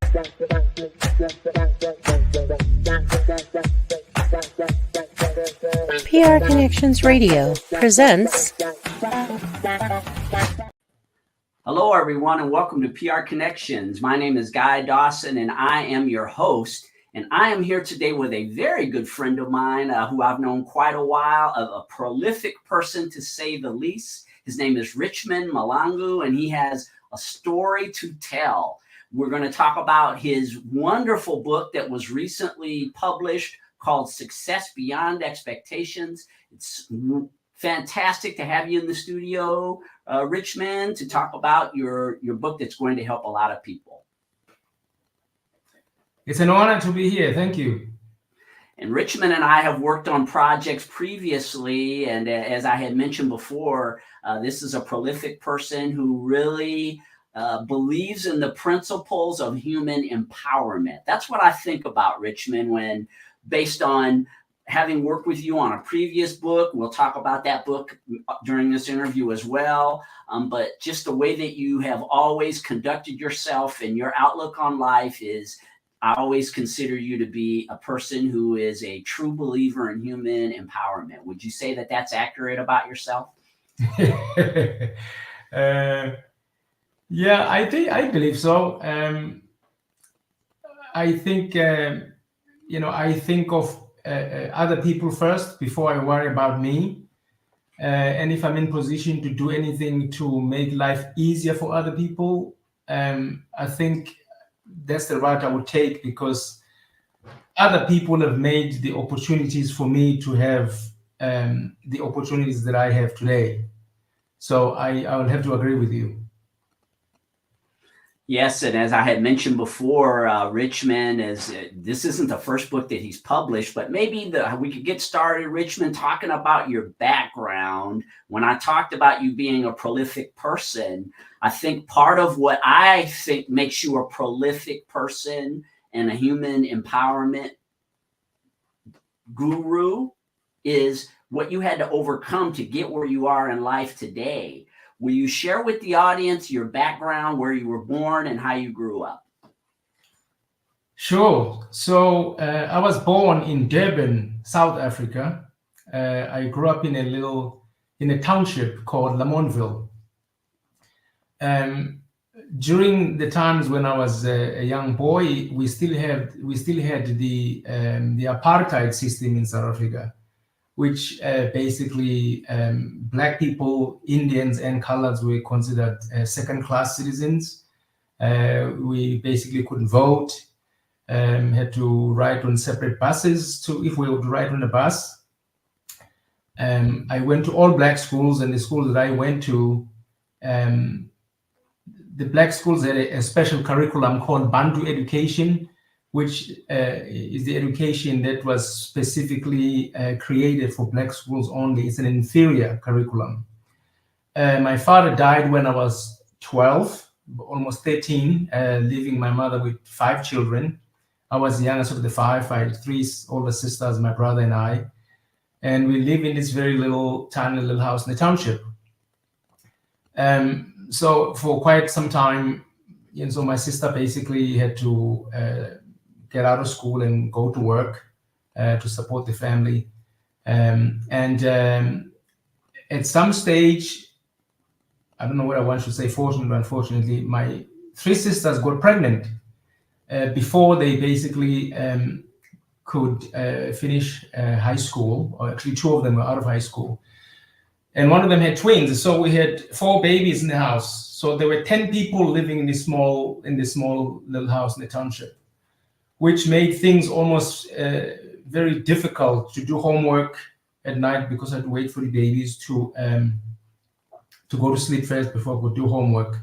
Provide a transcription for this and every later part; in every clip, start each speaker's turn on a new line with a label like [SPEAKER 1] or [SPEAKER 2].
[SPEAKER 1] PR Connections Radio presents.
[SPEAKER 2] Hello, everyone, and welcome to PR Connections. My name is Dawson, and I am your host. And I am here today with a very good friend of mine who I've known quite a while, a prolific person to say the least. His name is Richman Mahlangu, and he has a story to tell. We're going to talk about his wonderful book that was recently published called Success Beyond Expectations. It's fantastic to have you in the studio, Richman, to talk about your book that's going to help a lot of people.
[SPEAKER 3] It's an honor to be here. Thank you.
[SPEAKER 2] And Richman and I have worked on projects previously, and as I had mentioned before, this is a prolific person who really believes in the principles of human empowerment. That's what I think about, Richman, when based on having worked with you on a previous book. We'll talk about that book during this interview as well. But just the way that you have always conducted yourself and your outlook on life is, I always consider you to be a person who is a true believer in human empowerment. Would you say that that's accurate about yourself?
[SPEAKER 3] Yeah, I believe so. I think, I think of other people first before I worry about me. And if I'm in position to do anything to make life easier for other people, I think that's the route I would take, because other people have made the opportunities for me to have the opportunities that I have today. So I will have to agree with you.
[SPEAKER 2] Yes, and as I had mentioned before, Richman this isn't the first book that he's published, but maybe we could get started, Richman, talking about your background. When I talked about you being a prolific person, I think part of what I think makes you a prolific person and a human empowerment guru is what you had to overcome to get where you are in life today. Will you share with the audience your background, where you were born and how you grew up?
[SPEAKER 3] Sure. So I was born in Durban, South Africa. I grew up in a township called Lamontville. During the times when I was a young boy, we still had the apartheid system in South Africa, which basically Black people, Indians, and coloreds were considered second-class citizens. We basically couldn't vote, had to ride on separate buses if we would ride on a bus. I went to all Black schools, and the school that I went to, the Black schools had a special curriculum called Bantu education, which is the education that was specifically created for Black schools only. It's an inferior curriculum. My father died when I was 12, almost 13, leaving my mother with 5 children. I was the youngest of the 5. I had 3 older sisters, my brother and I. And we live in this very tiny little house in the township. So for quite some time, so my sister basically had to get out of school and go to work to support the family. And at some stage, I don't know what I want to say, fortunately or unfortunately, my 3 sisters got pregnant before they basically could finish high school, or actually 2 of them were out of high school. And one of them had twins, so we had 4 babies in the house. So there were 10 people living in this small little house in the township, which made things almost very difficult to do homework at night, because I had to wait for the babies to go to sleep first before I could do homework.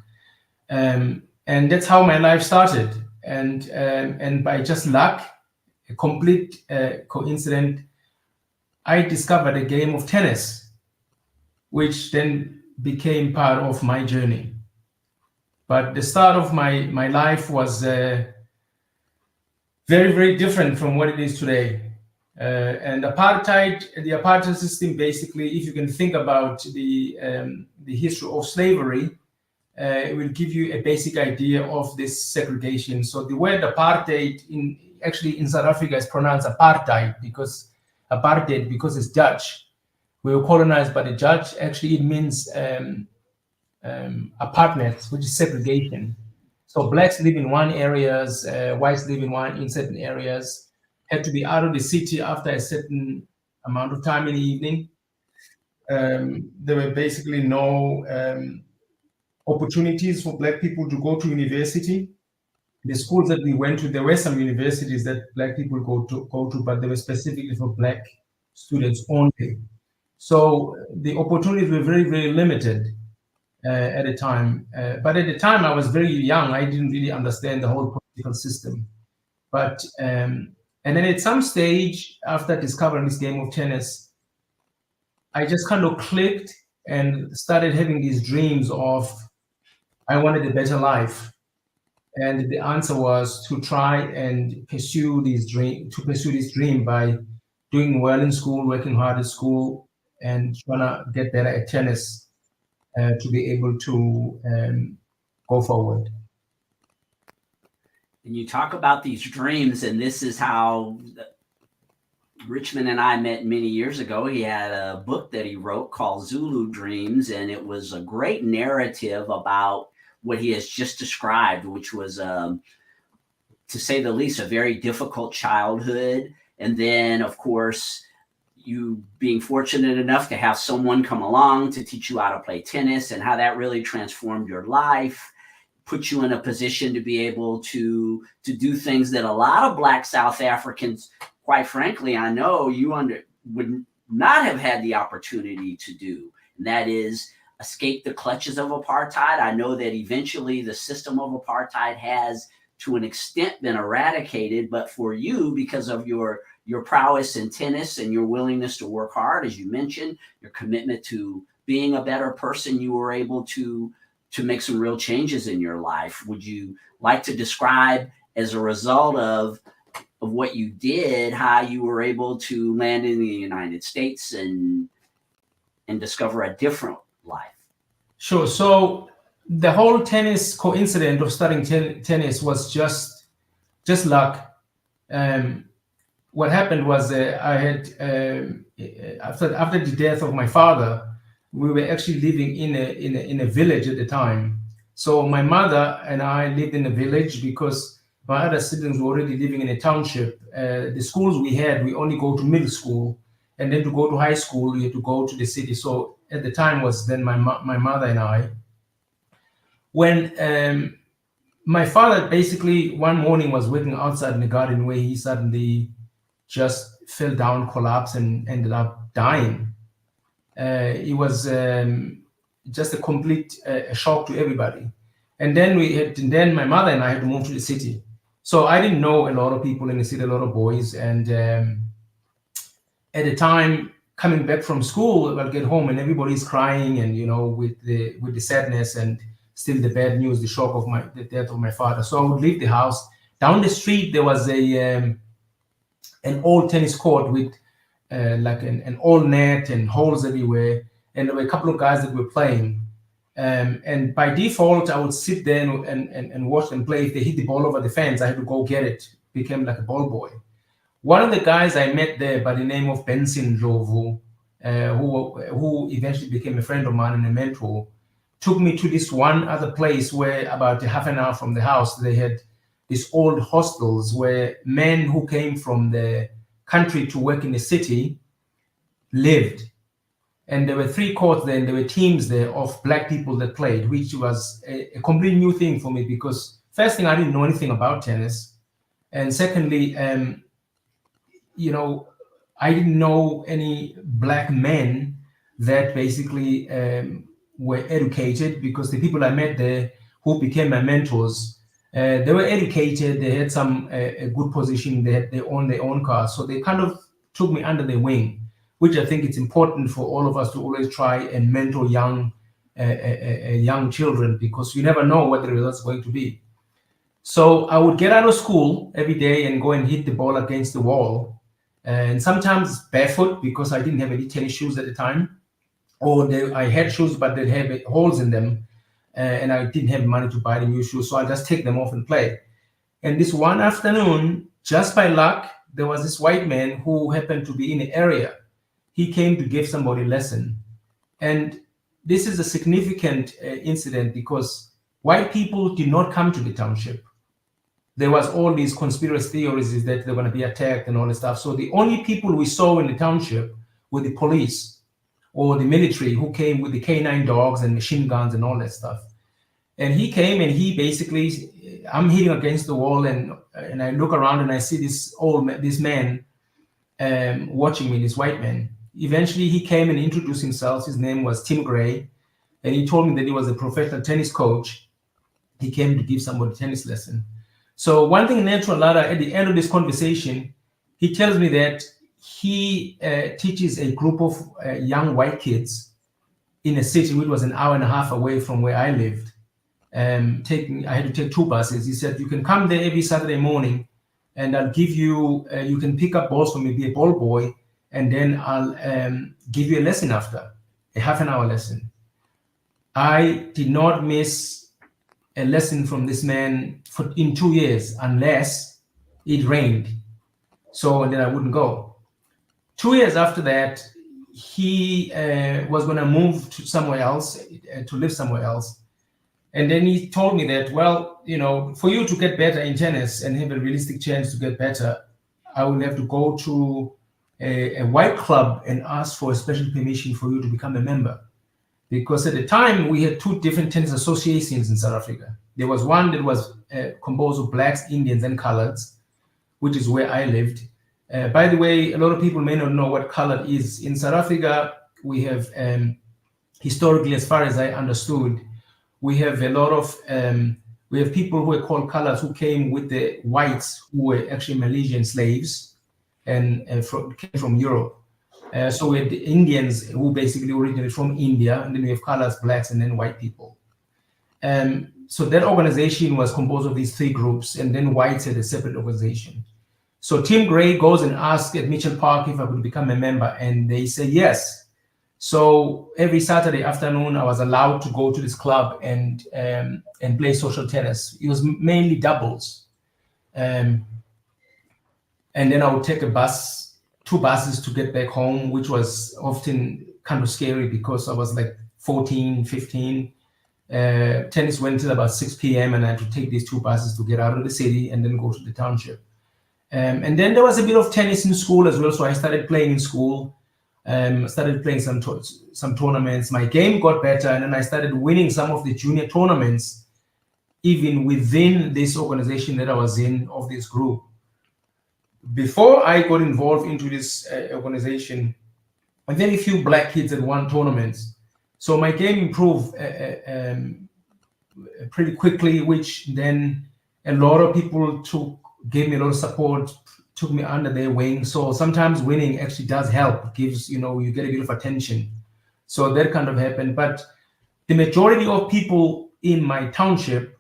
[SPEAKER 3] And that's how my life started. And by just luck, a complete coincidence, I discovered a game of tennis, which then became part of my journey. But the start of my life was very, very different from what it is today. And the apartheid system, basically, if you can think about the history of slavery, it will give you a basic idea of this segregation. So the word apartheid in South Africa is pronounced apartheid because it's Dutch. We were colonized by the Dutch. Actually, it means apartments, which is segregation. So blacks live in one areas, whites live in certain areas, had to be out of the city after a certain amount of time in the evening. There were basically no opportunities for black people to go to university. The schools that we went to, there were some universities that black people go to, but they were specifically for black students only. So the opportunities were very, very limited at the time. But at the time, I was very young. I didn't really understand the whole political system. But and then at some stage, after discovering this game of tennis, I just kind of clicked and started having these dreams of I wanted a better life. And the answer was to try and pursue this dream by doing well in school, working hard at school, and trying to get better at tennis to be able to go forward.
[SPEAKER 2] And you talk about these dreams, and this is how Richman and I met many years ago. He had a book that he wrote called Zulu Dreams, and it was a great narrative about what he has just described, which was, to say the least, a very difficult childhood. And then, of course, you being fortunate enough to have someone come along to teach you how to play tennis and how that really transformed your life, put you in a position to be able to do things that a lot of Black South Africans, quite frankly, I know you would not have had the opportunity to do. And that is escape the clutches of apartheid. I know that eventually the system of apartheid has, to an extent, been eradicated, but for you, because of your prowess in tennis and your willingness to work hard, as you mentioned, your commitment to being a better person, you were able to make some real changes in your life. Would you like to describe, as a result of what you did, how you were able to land in the United States and discover a different life?
[SPEAKER 3] Sure. So the whole tennis coincidence of starting tennis was just luck. What happened was I had after the death of my father, we were actually living in a village at the time. So my mother and I lived in a village because my other siblings were already living in a township. The schools we had, we only go to middle school, and then to go to high school, you had to go to the city. So at the time was then my mother and I. When my father basically one morning was working outside in the garden where he suddenly just fell down, collapsed, and ended up dying. It was just a complete shock to everybody. And then my mother and I had to move to the city. So I didn't know a lot of people in the city, a lot of boys. And at the time, coming back from school, I'll get home and everybody's crying, and with the sadness and still the bad news, the shock of the death of my father. So I would leave the house. Down the street there was an old tennis court with like an old net and holes everywhere, and there were a couple of guys that were playing. And by default, I would sit there and watch them play. If they hit the ball over the fence, I had to go get it. Became like a ball boy. One of the guys I met there by the name of Benson Jovu, who eventually became a friend of mine and a mentor, took me to this one other place where about a half an hour from the house, they had these old hostels where men who came from the country to work in the city lived. And there were 3 courts there, and there were teams there of Black people that played, which was a complete new thing for me because first thing, I didn't know anything about tennis. And secondly, I didn't know any Black men that basically were educated, because the people I met there who became my mentors, they were educated, they had some a good position, they owned their own cars. So they kind of took me under their wing, which I think it's important for all of us to always try and mentor young children, because you never know what the results are going to be. So I would get out of school every day and go and hit the ball against the wall, and sometimes barefoot because I didn't have any tennis shoes at the time, or I had shoes but they'd have holes in them. and I didn't have money to buy the new shoes, so I just take them off and play. And this one afternoon, just by luck, there was this white man who happened to be in the area. He came to give somebody a lesson. And this is a significant incident because white people did not come to the township. There was all these conspiracy theories that they're going to be attacked and all this stuff. So the only people we saw in the township were the police or the military who came with the K9 dogs and machine guns and all that stuff. And he came and he basically, I'm hitting against the wall and I look around and I see this man watching me, this white man. Eventually he came and introduced himself. His name was Tim Gray. And he told me that he was a professional tennis coach. He came to give somebody a tennis lesson. So one thing led to another. At the end of this conversation, he tells me that he teaches a group of young white kids in a city which was an hour and a half away from where I lived. I had to take 2 buses. He said, you can come there every Saturday morning and I'll give you, you can pick up balls for me, be a ball boy, and then I'll give you a lesson after, a half-an-hour lesson. I did not miss a lesson from this man in 2 years unless it rained. So then I wouldn't go. 2 years after that, he was going to move to somewhere else, to live somewhere else. And then he told me that, well, you know, for you to get better in tennis and have a realistic chance to get better, I will have to go to a white club and ask for a special permission for you to become a member. Because at the time, we had 2 different tennis associations in South Africa. There was one that was composed of blacks, Indians, and coloreds, which is where I lived. By the way, a lot of people may not know what colored is. In South Africa, we have, historically, as far as I understood, we have a lot of, we have people who are called coloreds who came with the whites who were actually Malaysian slaves and came from Europe. So we have the Indians who basically originated from India, and then we have coloreds, blacks, and then white people. So that organization was composed of these 3 groups, and then whites had a separate organization. So Tim Gray goes and asks at Mitchell Park if I would become a member, and they say yes. So every Saturday afternoon, I was allowed to go to this club and play social tennis. It was mainly doubles. And then I would take a bus, 2 buses to get back home, which was often kind of scary because I was like 14, 15. Tennis went till about 6 p.m. and I had to take these 2 buses to get out of the city and then go to the township. And then there was a bit of tennis in school as well. So I started playing in school. Started playing some tournaments. My game got better, and then I started winning some of the junior tournaments, even within this organization that I was in, of this group. Before I got involved into this organization, and then a few black kids had won tournaments. So my game improved pretty quickly, which then a lot of people gave me a lot of support, took me under their wing. So sometimes winning actually does help, gives, you get a bit of attention. So that kind of happened. But the majority of people in my township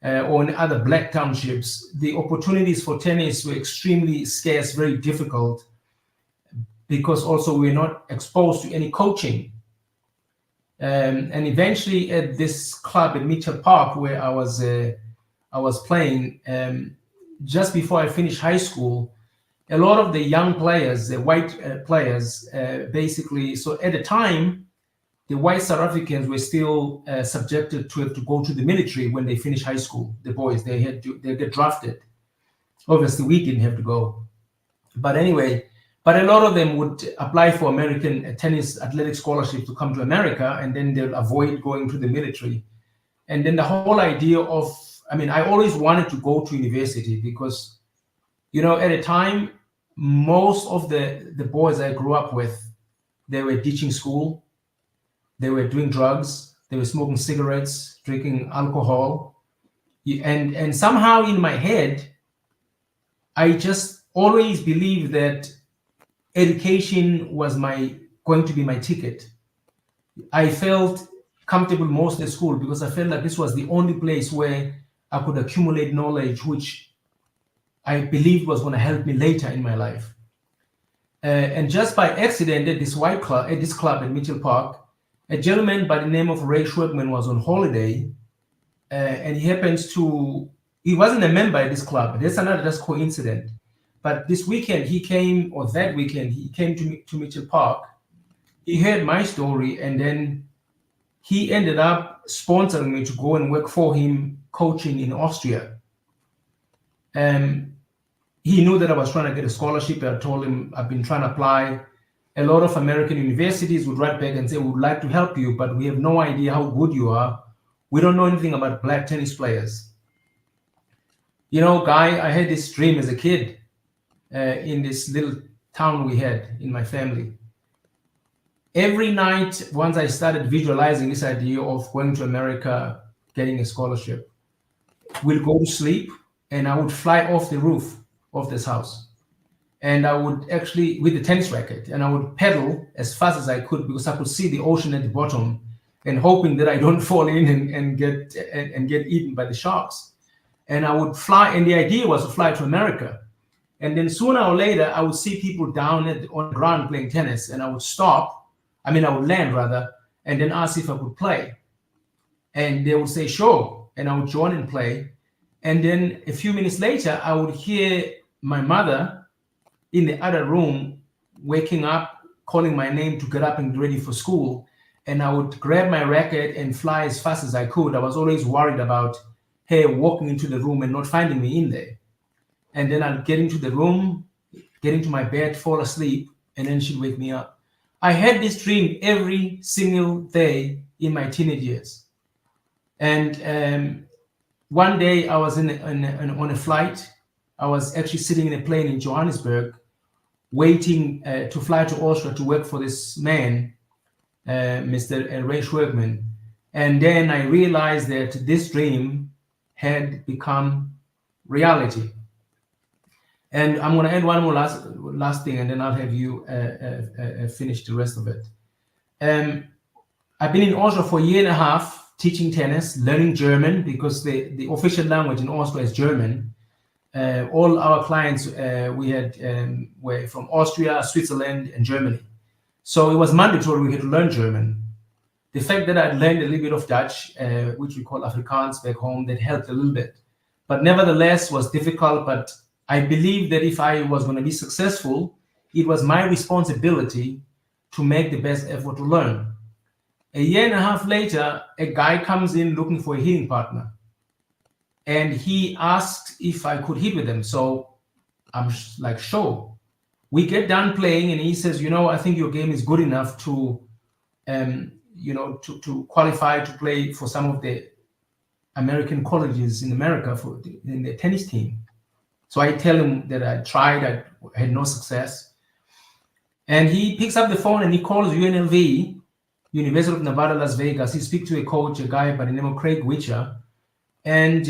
[SPEAKER 3] or in other black townships, the opportunities for tennis were extremely scarce, very difficult, because also we're not exposed to any coaching. And eventually at this club at Mitchell Park, where I was playing, just before I finished high school, a lot of the young players, the white players, basically, so at the time, the white South Africans were still subjected to have to go to the military when they finish high school. The boys, they get drafted. Obviously, we didn't have to go. But anyway, a lot of them would apply for American tennis athletic scholarship to come to America, and then they'll avoid going to the military. And then the whole idea of, I always wanted to go to university because, at a time, most of the boys I grew up with, they were ditching school, they were doing drugs, they were smoking cigarettes, drinking alcohol. And somehow in my head, I just always believed that education was going to be my ticket. I felt comfortable most at school because I felt like this was the only place where I could accumulate knowledge, which I believed was going to help me later in my life. And just by accident at this club at Mitchell Park, A gentleman by the name of Ray Schwegman was on holiday, and he wasn't a member at this club. That's another just coincidence. But this weekend he came, or that weekend he came to Mitchell Park. He heard my story, and then he ended up sponsoring me to go and work for him, coaching in Austria. He knew that I was trying to get a scholarship. I told him I've been trying to apply. A lot of American universities would write back and say, we would like to help you, but we have no idea how good you are. We don't know anything about black tennis players. You know, Guy, I had this dream as a kid in this little town we had in my family. Every night, once I started visualizing this idea of going to America, getting a scholarship, we'll go to sleep and I would fly off the roof of this house. And I would actually, with the tennis racket, and I would pedal as fast as I could because I could see the ocean at the bottom, and hoping that I don't fall in and get eaten by the sharks. And I would fly, and the idea was to fly to America. And then sooner or later, I would see people down on the ground playing tennis, and I would I would land rather, and then ask if I could play. And they would say, sure, and I would join and play. And then a few minutes later, I would hear my mother in the other room waking up, calling my name to get up and get ready for school. And I would grab my racket and fly as fast as I could. I was always worried about her walking into the room and not finding me in there. And then I'd get into the room, get into my bed, fall asleep, and then she'd wake me up. I had this dream every single day in my teenage years. And one day I was on a flight. I was actually sitting in a plane in Johannesburg, waiting to fly to Austria to work for this man, Mr. Ray Schwegman. And then I realized that this dream had become reality. And I'm going to add one more last thing, and then I'll have you finish the rest of it. I've been in Austria for a year and a half, teaching tennis, learning German, because the official language in Austria is German. All our clients we had were from Austria, Switzerland, and Germany. So it was mandatory we had to learn German. The fact that I'd learned a little bit of Dutch, which we call Afrikaans back home, that helped a little bit. But nevertheless was difficult. But I believe that if I was going to be successful, it was my responsibility to make the best effort to learn. A year and a half later, a guy comes in looking for a hitting partner. And he asked if I could hit with him. So I'm like, sure. We get done playing and he says, I think your game is good enough to qualify to play for some of the American colleges in America in the tennis team. So I tell him that I tried, I had no success. And he picks up the phone and he calls UNLV, University of Nevada, Las Vegas. He speaks to a coach, a guy by the name of Craig Witcher. And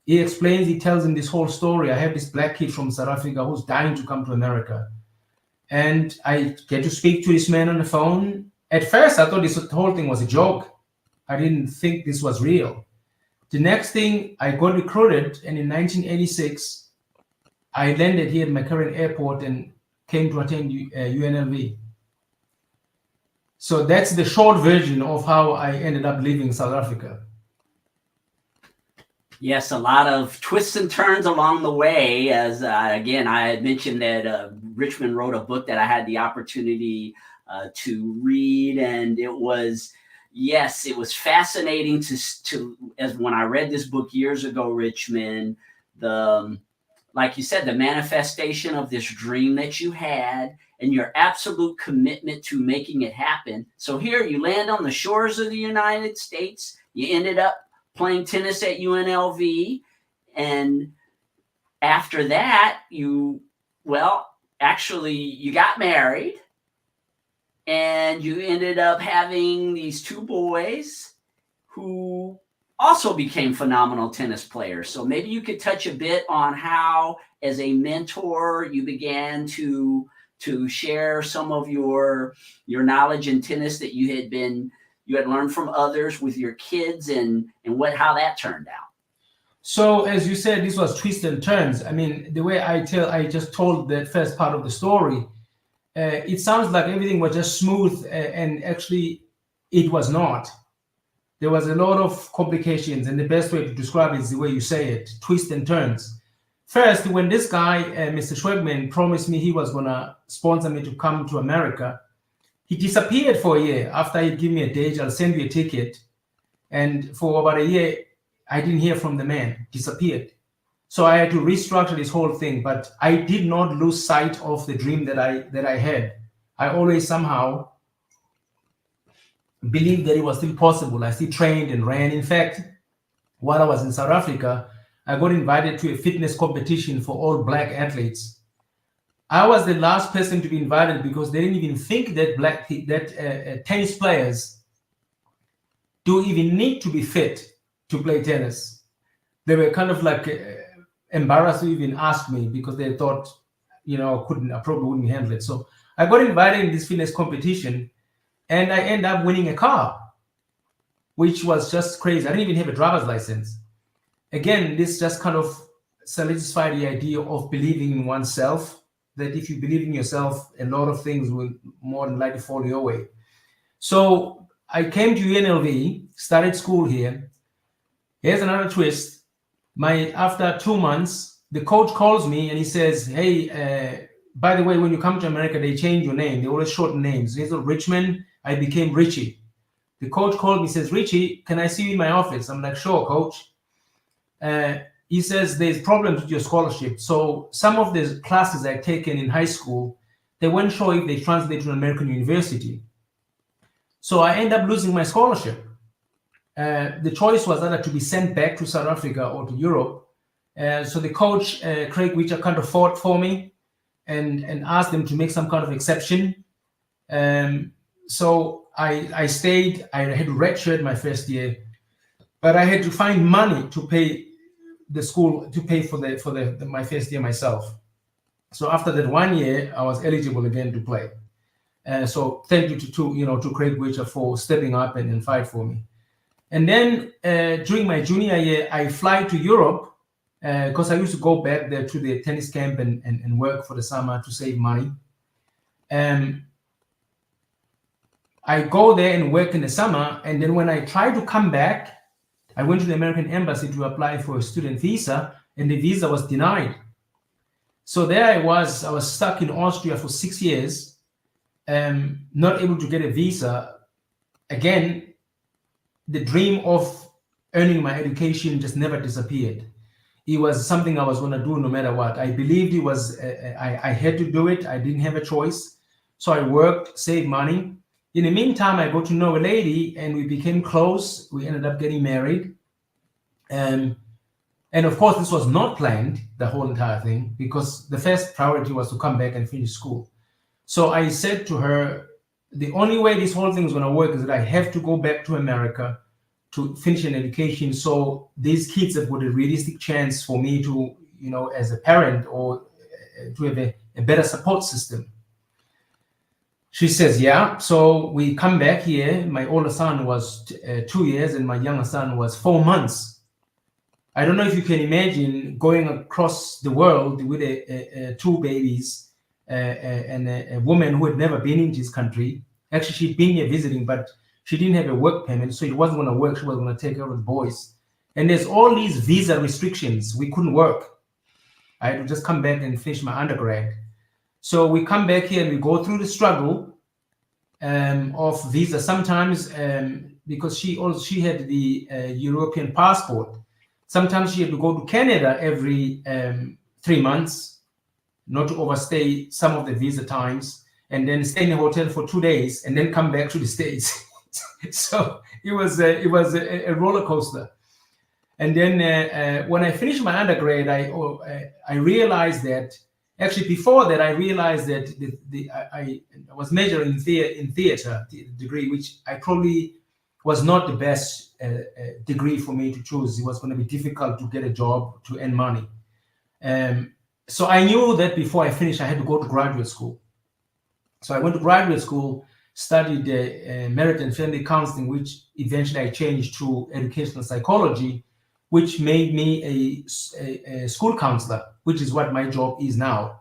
[SPEAKER 3] he tells him this whole story. I have this black kid from South Africa who's dying to come to America. And I get to speak to this man on the phone. At first, I thought this whole thing was a joke. I didn't think this was real. The next thing, I got recruited, and in 1986, I landed here at my current airport and came to attend UNLV. So that's the short version of how I ended up leaving South Africa.
[SPEAKER 2] Yes, a lot of twists and turns along the way. As again, I had mentioned that Richman wrote a book that I had the opportunity to read, and it was fascinating as when I read this book years ago, Richman, like you said, the manifestation of this dream that you had and your absolute commitment to making it happen. So here you land on the shores of the United States. You ended up playing tennis at UNLV. And after that, you got married and you ended up having these two boys who also became phenomenal tennis players. So maybe you could touch a bit on how, as a mentor, you began to share some of your knowledge in tennis that you had learned from others with your kids, and how that turned out.
[SPEAKER 3] So as you said, this was twists and turns. I mean, the way I just told the first part of the story, it sounds like everything was just smooth, and actually it was not. There was a lot of complications, and the best way to describe it is the way you say it, twists and turns. First, when this guy, Mr. Schwegman, promised me he was going to sponsor me to come to America, he disappeared for a year. After he'd give me a date, I'll send you a ticket. And for about a year, I didn't hear from the man, disappeared. So I had to restructure this whole thing, but I did not lose sight of the dream that I had. I always somehow believed that it was still possible. I still trained and ran. In fact, while I was in South Africa, I got invited to a fitness competition for all Black athletes. I was the last person to be invited because they didn't even think that tennis players do even need to be fit to play tennis. They were kind of like embarrassed to even ask me because they thought, I probably wouldn't handle it. So I got invited in this fitness competition, and I ended up winning a car, which was just crazy. I didn't even have a driver's license. Again, this just kind of solidified the idea of believing in oneself, that if you believe in yourself, a lot of things will more than likely fall your way. So I came to UNLV, started school here. Here's another twist. After 2 months, the coach calls me and he says, hey, by the way, when you come to America, they change your name. They always shorten names. He's Richman. I became Richie. The coach called me, says, Richie, can I see you in my office? I'm like, sure, coach. He says, there's problems with your scholarship. So some of the classes I've taken in high school, they weren't sure if they translate to an American university. So I end up losing my scholarship. The choice was either to be sent back to South Africa or to Europe. So the coach, Craig Wicher, kind of fought for me and asked them to make some kind of exception. So I stayed. I had to redshirt my first year, but I had to find money to pay the school, to pay for my first year myself. So after that 1 year, I was eligible again to play. So thank you to Craig Wicher for stepping up and fight for me. And then during my junior year, I fly to Europe because I used to go back there to the tennis camp and work for the summer to save money. I go there and work in the summer, and then when I try to come back, I went to the American embassy to apply for a student visa, and the visa was denied. So there I was stuck in Austria for 6 years, not able to get a visa. Again, the dream of earning my education just never disappeared. It was something I was going to do no matter what. I believed it was, I had to do it. I didn't have a choice. So I worked, saved money. In the meantime, I got to know a lady and we became close. We ended up getting married. And of course, this was not planned, the whole entire thing, because the first priority was to come back and finish school. So I said to her, the only way this whole thing is going to work is that I have to go back to America to finish an education. So these kids have got a realistic chance for me to, as a parent or to have a better support system. She says, yeah. So we come back here. My older son was 2 years and my younger son was 4 months. I don't know if you can imagine going across the world with two babies and a woman who had never been in this country. Actually, she'd been here visiting, but she didn't have a work permit, so it wasn't going to work. She was going to take care of the boys. And there's all these visa restrictions. We couldn't work. I had to just come back and finish my undergrad. So we come back here and we go through the struggle of visa. Sometimes because she had the European passport. Sometimes she had to go to Canada every 3 months, not to overstay some of the visa times, and then stay in a hotel for 2 days and then come back to the States. So it was a roller coaster. And then when I finished my undergrad, I realized that, actually before that, I realized that I was majoring in theater degree, which I probably was not the best degree for me to choose. It was going to be difficult to get a job to earn money. So I knew that before I finished, I had to go to graduate school. So I went to graduate school, studied merit and family counseling, which eventually I changed to educational psychology, which made me a school counselor, which is what my job is now.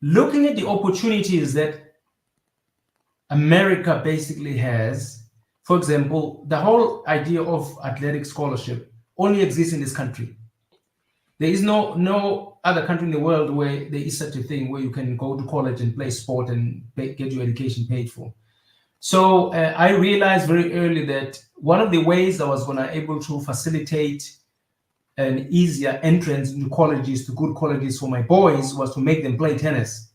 [SPEAKER 3] Looking at the opportunities that America basically has, for example, the whole idea of athletic scholarship only exists in this country. There is no other country in the world where there is such a thing where you can go to college and play sport and get your education paid for. So I realized very early that one of the ways I was going to able to facilitate an easier entrance into colleges, to good colleges for my boys, was to make them play tennis.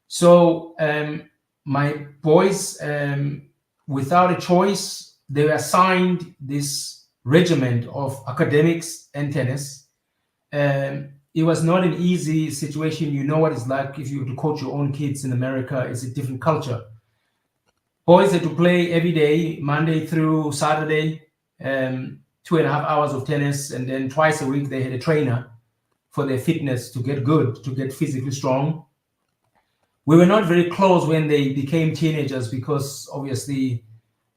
[SPEAKER 3] So my boys, without a choice, they were assigned this regiment of academics and tennis. It was not an easy situation. You know what it's like if you have to coach your own kids in America. It's a different culture. Boys had to play every day, Monday through Saturday, 2.5 hours of tennis, and then twice a week they had a trainer for their fitness to get good, to get physically strong. We were not very close when they became teenagers because obviously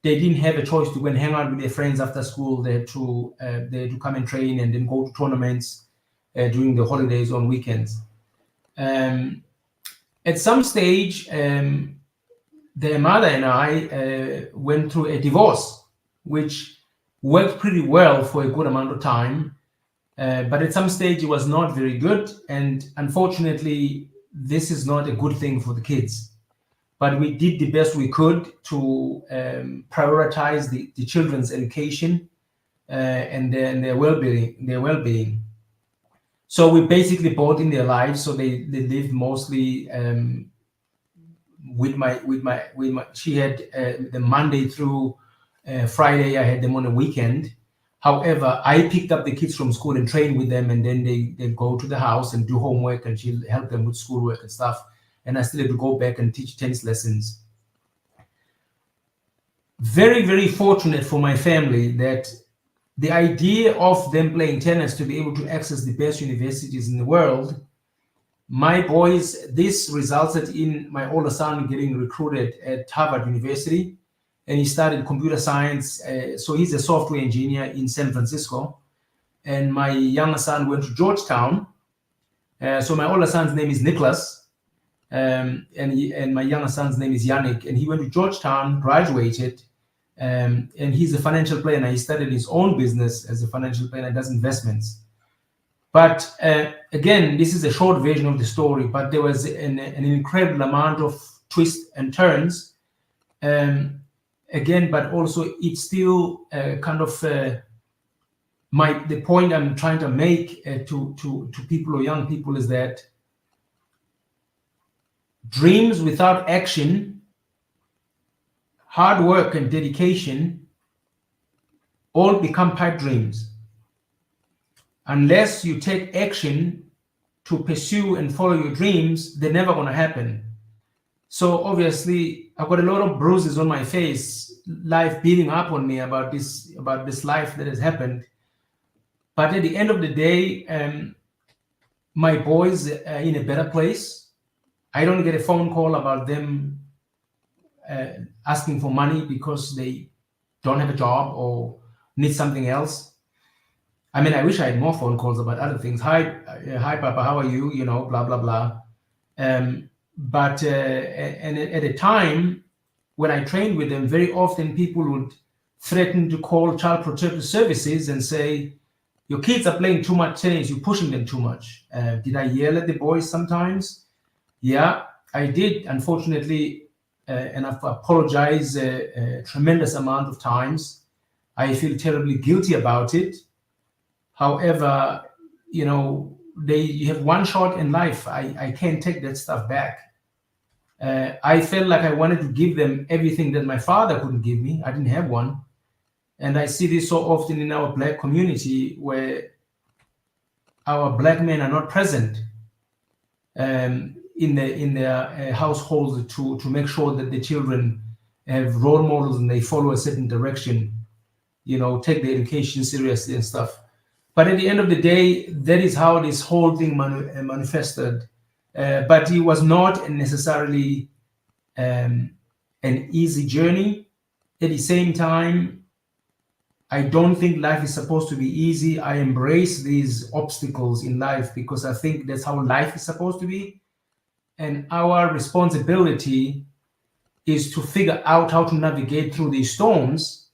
[SPEAKER 3] they didn't have a choice to go and hang out with their friends after school. They had to come and train and then go to tournaments during the holidays on weekends. At some stage, their mother and I went through a divorce, which worked pretty well for a good amount of time. But at some stage, it was not very good. And unfortunately, this is not a good thing for the kids. But we did the best we could to prioritize the children's education and their well-being. So we basically bought in their lives. So they lived mostly with my. She had the Monday through Friday. I had them on a weekend. However, I picked up the kids from school and trained with them, and then they go to the house and do homework, and she'll help them with schoolwork and stuff. And I still had to go back and teach tennis lessons. Very, very fortunate for my family that the idea of them playing tennis to be able to access the best universities in the world, my boys, this resulted in my older son getting recruited at Harvard University, and he started computer science. So he's a software engineer in San Francisco. And my younger son went to Georgetown. So my older son's name is Nicholas, and my younger son's name is Yannick. And he went to Georgetown, graduated, and he's a financial planner. He started his own business as a financial planner, does investments. But again, this is a short version of the story, but there was an incredible amount of twists and turns. Again, but also it's still kind of the point I'm trying to make to people or young people is that dreams without action, hard work and dedication all become pipe dreams. Unless you take action to pursue and follow your dreams, they're never going to happen. So obviously, I've got a lot of bruises on my face, life beating up on me about this life that has happened. But at the end of the day, my boys are in a better place. I don't get a phone call about them asking for money because they don't have a job or need something else. I mean, I wish I had more phone calls about other things. Hi, Papa, how are you? You know, blah, blah, blah. But and at a time when I trained with them, very often people would threaten to call Child Protective Services and say, your kids are playing too much tennis, you're pushing them too much. Did I yell at the boys sometimes? Yeah, I did, unfortunately, and I've apologized a tremendous amount of times. I feel terribly guilty about it. However, you know, you have one shot in life. I can't take that stuff back. I felt like I wanted to give them everything that my father couldn't give me. I didn't have one. And I see this so often in our Black community where our Black men are not present in their households to make sure that the children have role models and they follow a certain direction, you know, take their education seriously and stuff. But at the end of the day, that is how this whole thing manifested. But it was not necessarily an easy journey. At the same time, I don't think life is supposed to be easy. I embrace these obstacles in life because I think that's how life is supposed to be. And our responsibility is to figure out how to navigate through these storms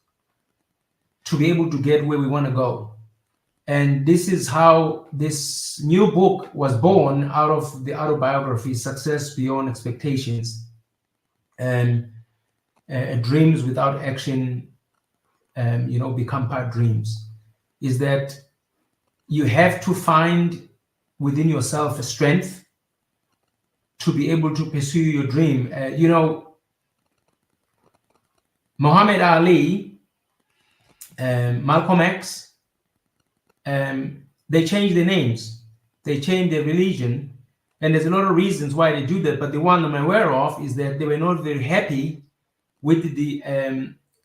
[SPEAKER 3] to be able to get where we want to go. And this is how this new book was born out of the autobiography, Success Beyond Expectations, and Dreams Without Action, become pipe dreams. Is that you have to find within yourself a strength to be able to pursue your dream. Muhammad Ali, Malcolm X, they changed their names, they changed their religion, and there's a lot of reasons why they do that. But the one I'm aware of is that they were not very happy with the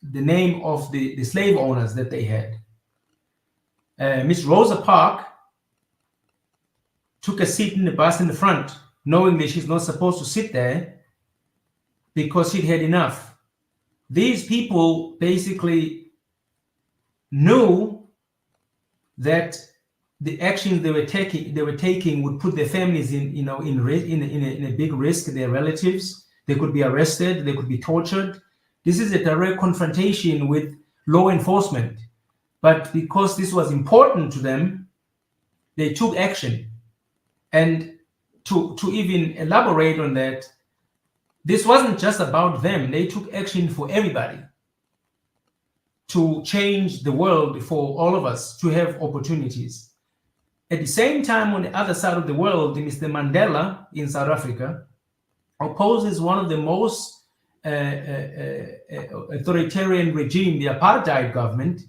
[SPEAKER 3] name of the slave owners that they had. Miss Rosa Parks took a seat in the bus in the front, knowing that she's not supposed to sit there because she'd had enough. These people basically knew that the actions they were taking would put their families in a big risk. Their relatives, they could be arrested, they could be tortured. This is a direct confrontation with law enforcement. But because this was important to them, they took action. And to even elaborate on that, this wasn't just about them. They took action for everybody to change the world for all of us to have opportunities. At the same time, on the other side of the world, Mr. Mandela in South Africa opposes one of the most authoritarian regime, the apartheid government,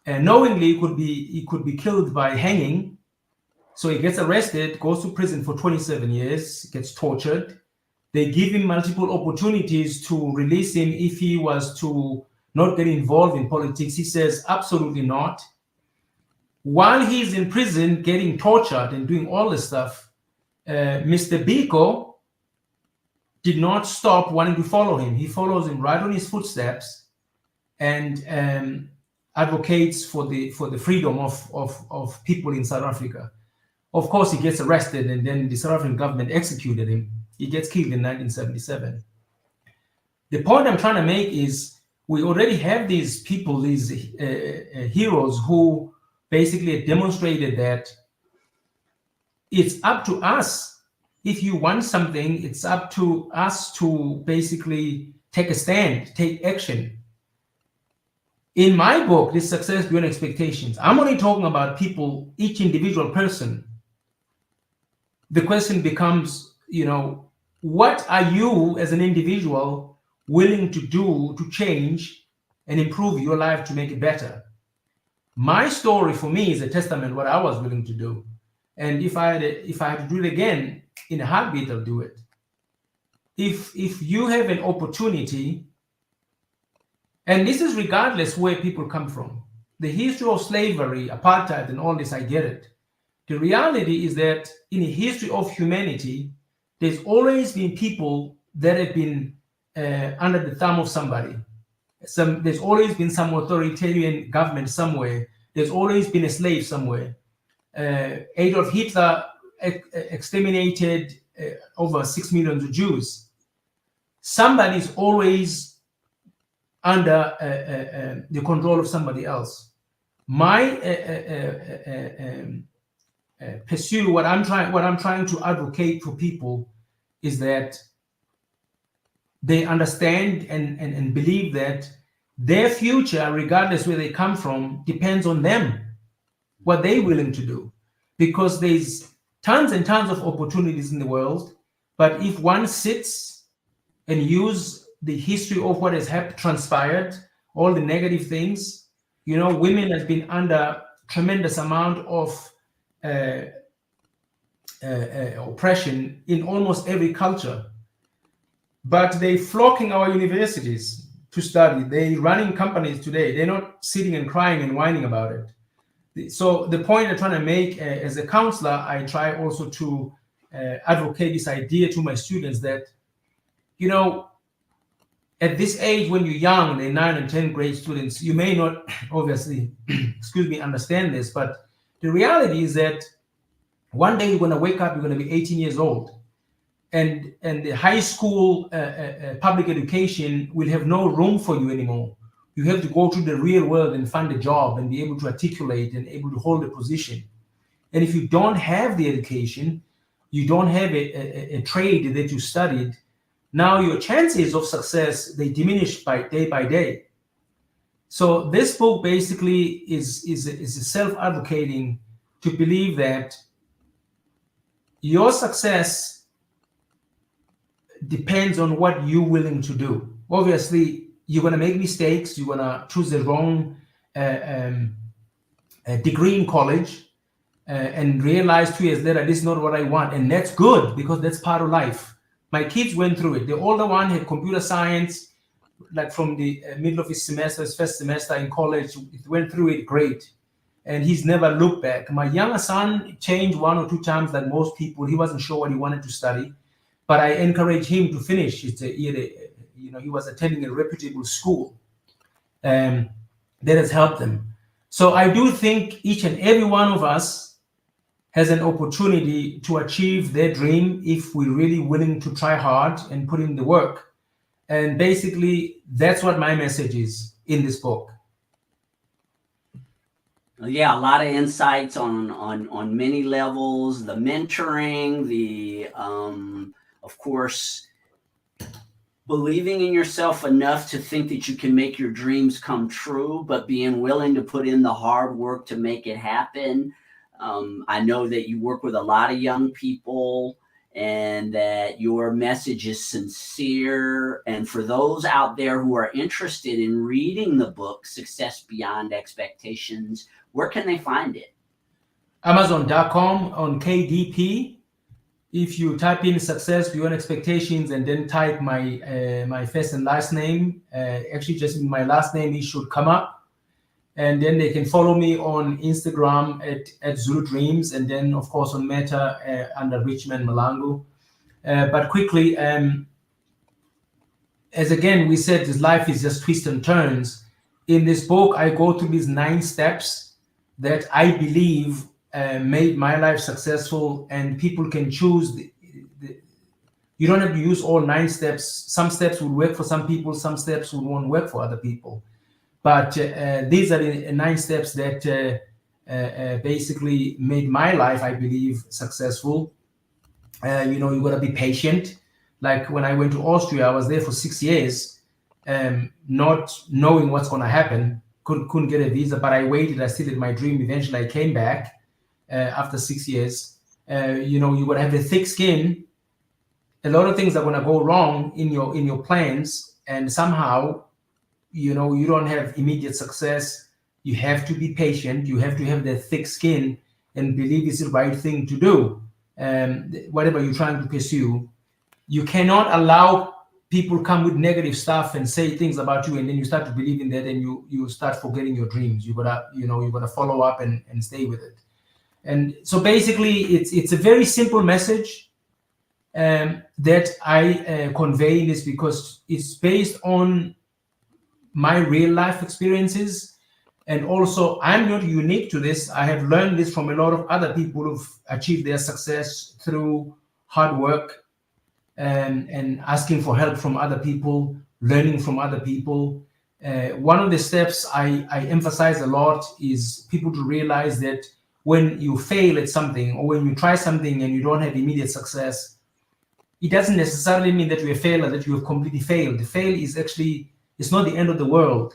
[SPEAKER 3] and knowingly he could be killed by hanging. So he gets arrested, goes to prison for 27 years, gets tortured. They give him multiple opportunities to release him if he was to not get involved in politics. He says, absolutely not. While he's in prison getting tortured and doing all this stuff, Mr. Biko did not stop wanting to follow him. He follows him right on his footsteps and advocates for the freedom of people in South Africa. Of course, he gets arrested and then the South African government executed him. He gets killed in 1977. The point I'm trying to make is we already have these people, these heroes who basically demonstrated that it's up to us. If you want something, it's up to us to basically take a stand, take action. In my book, this Success Beyond Expectations, I'm only talking about people, each individual person. The question becomes, what are you as an individual willing to do to change and improve your life to make it better? My story for me is a testament what I was willing to do. And if I had to do it again, in a heartbeat, I'll do it. If you have an opportunity, and this is regardless where people come from, the history of slavery, apartheid, and all this, I get it. The reality is that in the history of humanity, there's always been people that have been under the thumb of somebody. There's always been some authoritarian government somewhere. There's always been a slave somewhere. Adolf Hitler exterminated over 6 million Jews. Somebody's always under the control of somebody else. My pursue what I'm trying to advocate for people is that they understand and believe that their future, regardless where they come from, depends on them, what they're willing to do. Because there's tons and tons of opportunities in the world, but if one sits and use the history of what has transpired, all the negative things, women have been under tremendous amount of oppression in almost every culture. But they flocking our universities to study. They're running companies today. They're not sitting and crying and whining about it. So the point I'm trying to make as a counselor, I try also to advocate this idea to my students that, at this age when you're young, they're 9 and 10 grade students, you may not obviously, understand this, but the reality is that one day you're going to wake up, you're going to be 18 years old. and the high school public education will have no room for you anymore. You have to go to the real world and find a job and be able to articulate and able to hold a position. And if you don't have the education, you don't have a trade that you studied, now your chances of success, they diminish by day. So this book basically is self-advocating to believe that your success depends on what you're willing to do. Obviously, you're going to make mistakes. You're going to choose the wrong degree in college and realize 2 years later, this is not what I want. And that's good because that's part of life. My kids went through it. The older one had computer science, like from the middle of his semester, his first semester in college, he went through it great. And he's never looked back. My younger son changed 1 or 2 times like most people. He wasn't sure what he wanted to study, but I encouraged him to finish. He was attending a reputable school. That has helped him. So I do think each and every one of us has an opportunity to achieve their dream if we're really willing to try hard and put in the work. And basically, that's what my message is in this book.
[SPEAKER 2] Yeah, a lot of insights on many levels, the mentoring, the of course, believing in yourself enough to think that you can make your dreams come true, but being willing to put in the hard work to make it happen. I know that you work with a lot of young people and that your message is sincere. And for those out there who are interested in reading the book, Success Beyond Expectations, where can they find it?
[SPEAKER 3] Amazon.com on KDP. If you type in Success Beyond Expectations and then type my first and last name, actually just my last name, it should come up. And then they can follow me on Instagram at Zulu Dreams, and then of course on Meta under Richman Mahlangu. But quickly, as again we said, this life is just twists and turns. In this book, I go through these 9 steps that I believe made my life successful, and people can choose. You don't have to use all 9 steps. Some steps will work for some people, some steps won't work for other people. But these are the 9 steps that basically made my life, I believe, successful. You got to be patient. Like when I went to Austria, I was there for 6 years, not knowing what's going to happen. Couldn't get a visa, but I waited. I still did my dream. Eventually, I came back after 6 years. You got to have a thick skin. A lot of things are going to go wrong in your plans, and somehow, you don't have immediate success. You have to be patient. You have to have that thick skin and believe it's the right thing to do. Whatever you're trying to pursue, you cannot allow people come with negative stuff and say things about you, and then you start to believe in that, and you start forgetting your dreams. You gotta follow up and stay with it. And so basically, it's a very simple message that I convey in this, because it's based on my real life experiences. And also, I'm not unique to this. I have learned this from a lot of other people who've achieved their success through hard work and asking for help from other people, learning from other people. One of the steps I emphasize a lot is people to realize that when you fail at something, or when you try something and you don't have immediate success, it doesn't necessarily mean that you're a failure, that you have completely failed. The fail is actually, it's not the end of the world.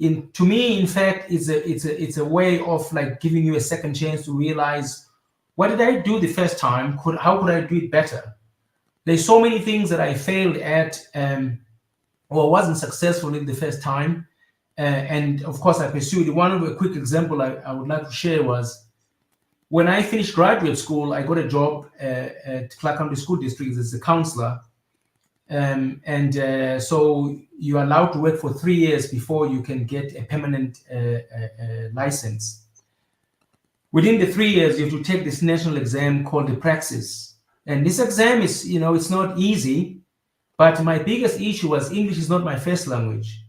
[SPEAKER 3] To me, in fact, it's a way of like giving you a second chance to realize, what did I do the first time? How could I do it better? There's so many things that I failed at or wasn't successful in the first time. And of course, I pursued it. One of a quick example I would like to share was when I finished graduate school, I got a job at Clark County School District as a counselor. So you're allowed to work for 3 years before you can get a permanent license. Within the 3 years, you have to take this national exam called the Praxis. And this exam is, it's not easy, but my biggest issue was English is not my first language.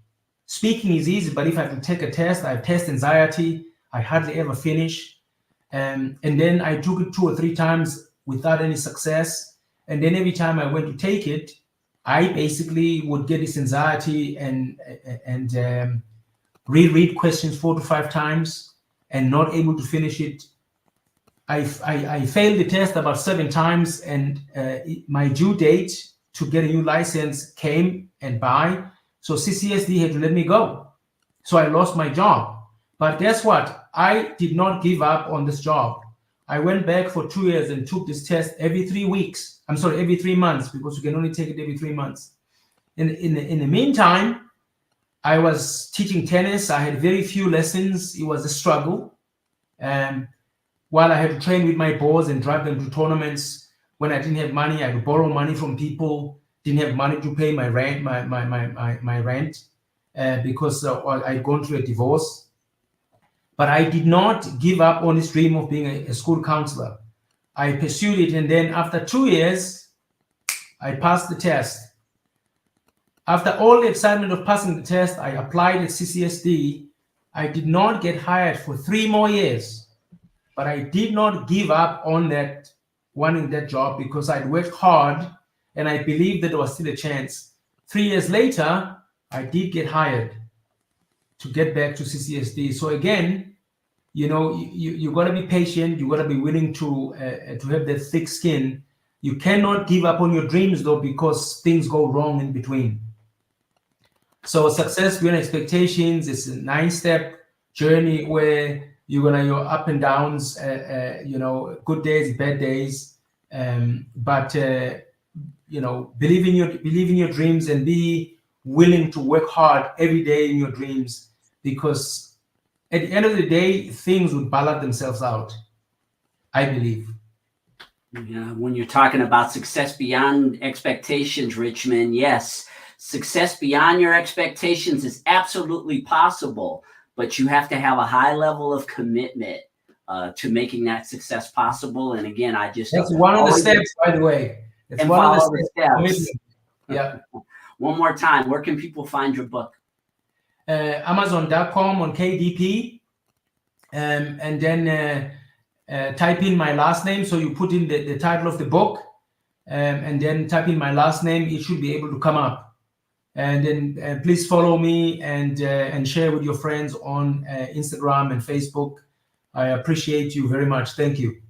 [SPEAKER 3] Speaking is easy, but if I have to take a test, I have test anxiety. I hardly ever finish. And then I took it 2 or 3 times without any success. And then every time I went to take it, I basically would get this anxiety and reread questions 4 to 5 times and not able to finish it. I failed the test about 7 times, and my due date to get a new license came and by. So CCSD had to let me go. So I lost my job. But guess what? I did not give up on this job. I went back for 2 years and took this test every 3 weeks. I'm sorry, every 3 months, because you can only take it every 3 months. In the meantime, I was teaching tennis. I had very few lessons. It was a struggle. While I had to train with my boys and drive them to tournaments, when I didn't have money, I would borrow money from people. Didn't have money to pay my rent, my rent, because I'd gone through a divorce. But I did not give up on this dream of being a school counselor. I pursued it, and then after 2 years, I passed the test. After all the excitement of passing the test, I applied at CCSD. I did not get hired for 3 more years, but I did not give up on that, wanting that job, because I'd worked hard and I believed that there was still a chance. 3 years later, I did get hired to get back to CCSD. So again, you know, you got to be patient. You got to be willing to have that thick skin. You cannot give up on your dreams, though, because things go wrong in between. So success beyond expectations is a 9-step journey where you're gonna your up and downs, you know, good days, bad days, but you know, believe in your dreams and be willing to work hard every day in your dreams, because at the end of the day, things will balance themselves out, I believe.
[SPEAKER 2] Yeah, when you're talking about success beyond expectations, Richman, yes, success beyond your expectations is absolutely possible, but you have to have a high level of commitment to making that success possible. And again,
[SPEAKER 3] that's one of the steps, by the way. It's one of the steps. Yeah.
[SPEAKER 2] One more time, where can people find your book?
[SPEAKER 3] Amazon.com on KDP, and then type in my last name. So you put in the title of the book, and then type in my last name. It should be able to come up. And then please follow me and share with your friends on Instagram and Facebook. I appreciate you very much. Thank you.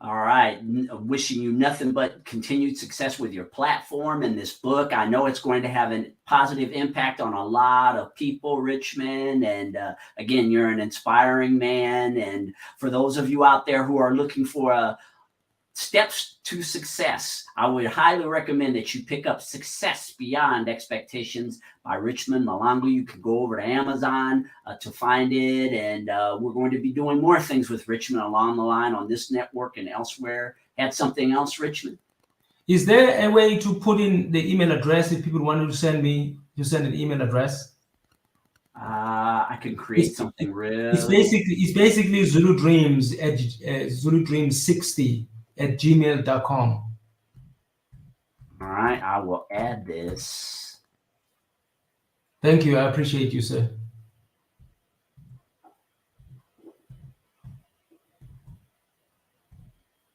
[SPEAKER 2] All right. Wishing you nothing but continued success with your platform and this book. I know it's going to have a positive impact on a lot of people, Richman. And again, you're an inspiring man. And for those of you out there who are looking for steps to success, I would highly recommend that you pick up Success Beyond Expectations by Richman Mahlangu. You can go over to Amazon to find it. And we're going to be doing more things with Richman along the line on this network and elsewhere. Had something else, Richman?
[SPEAKER 3] Is there a way to put in the email address if people wanted to send an email address?
[SPEAKER 2] I can create something real.
[SPEAKER 3] It's basically Zulu Dreams at Zulu Dreams 60 at gmail.com.
[SPEAKER 2] All right, I will add this.
[SPEAKER 3] Thank you. I appreciate you, sir.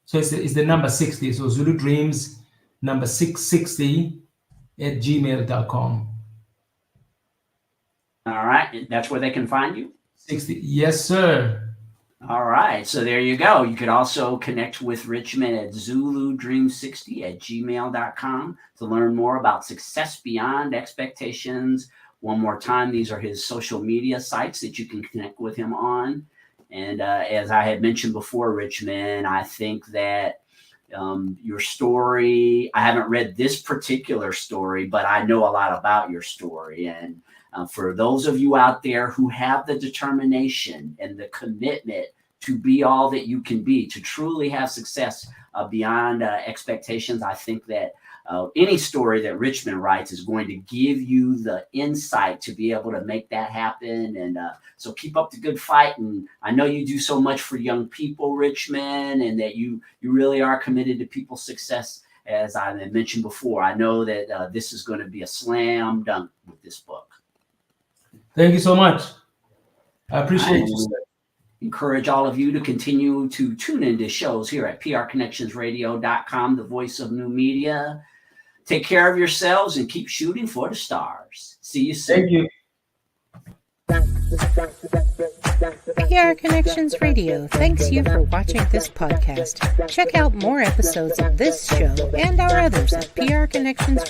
[SPEAKER 3] So it's the number 60. So Zulu Dreams number 660 at gmail.com.
[SPEAKER 2] All right, that's where they can find you?
[SPEAKER 3] 60. Yes, sir.
[SPEAKER 2] All right, so there you go. You could also connect with Richman at ZuluDream60 at gmail.com to learn more about Success Beyond Expectations. One more time, these are his social media sites that you can connect with him on. And as I had mentioned before, Richman, I think that your story, I haven't read this particular story, but I know a lot about your story. And for those of you out there who have the determination and the commitment to be all that you can be, to truly have success beyond expectations, I think that any story that Richman writes is going to give you the insight to be able to make that happen. And so keep up the good fight. And I know you do so much for young people, Richman, and that you really are committed to people's success. As I mentioned before, I know that this is going to be a slam dunk with this book.
[SPEAKER 3] Thank you so much. I appreciate you.
[SPEAKER 2] Encourage all of you to continue to tune into shows here at prconnectionsradio.com, the voice of new media. Take care of yourselves and keep shooting for the stars. See you soon.
[SPEAKER 3] Thank you.
[SPEAKER 1] PR Connections Radio thanks you for watching this podcast. Check out more episodes of this show and our others at prconnections